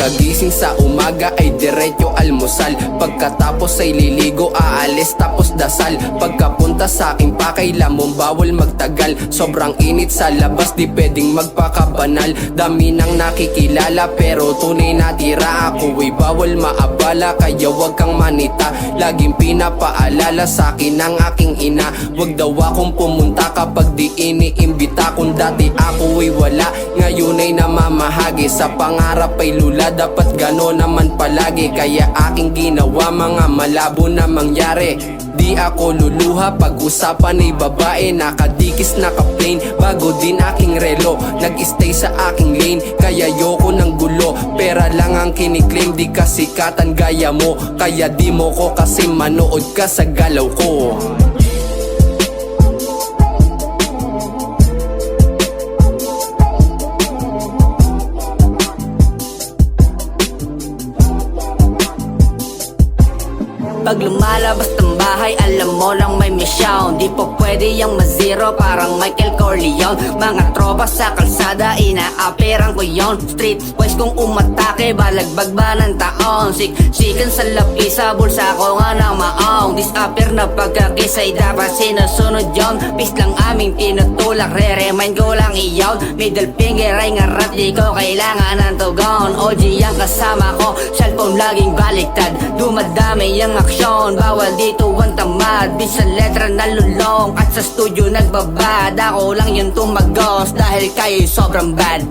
Pagkagising sa umaga ay diretso almusal. Pagkatapos ay liligo, aalis tapos dasal. Pagkapunta sa aking pakailamon, bawal magtagal. Sobrang init sa labas, di pwedeng magpakabanal. Dami nang nakikilala pero tunay na tira. Ako'y bawal maabala kaya wag kang manita. Laging pinapaalala sa akin ng aking ina, wag daw akong pumunta kapag di iniimbita. Kung dati ako'y wala, ngayon ay namamahagi. Sa pangarap ay lula, dapat gano'n naman palagi. Kaya aking ginawa mga malabo na mangyari. Di ako luluha pag usapan ay babae. Nakadikis naka-plain, bago din aking relo. Nag-stay sa aking lane, kaya yoko ng gulo. Pera lang ang kiniklaim, di kasikatan gaya mo. Kaya di mo ko kasi manood ka sa galaw ko. Pag lumalabas ng bahay, alam mo lang may misyon. Di po pwede yung mazero, parang Michael Corleone. Mga tropa sa kalsada, inaapiran ko yon. Street boys kung umatake, balagbag ba ng taon. Sikan sa lapisa, bulsa ko nga ng maong. Disappear na pagkakisay, dapat sinusunod yon. Peace lang aming tinutulak, re-remind ko lang iyon. Middle finger ay ngarat, di ko kailangan ng tugon. OG ang kasama ko, cellphone laging baliktad. Dumadami yung aksyon, bawal dito ang tamad. Di sa letra nalulong at sa studio nagbabad. Ako lang yung tumagos dahil kayo'y sobrang bad.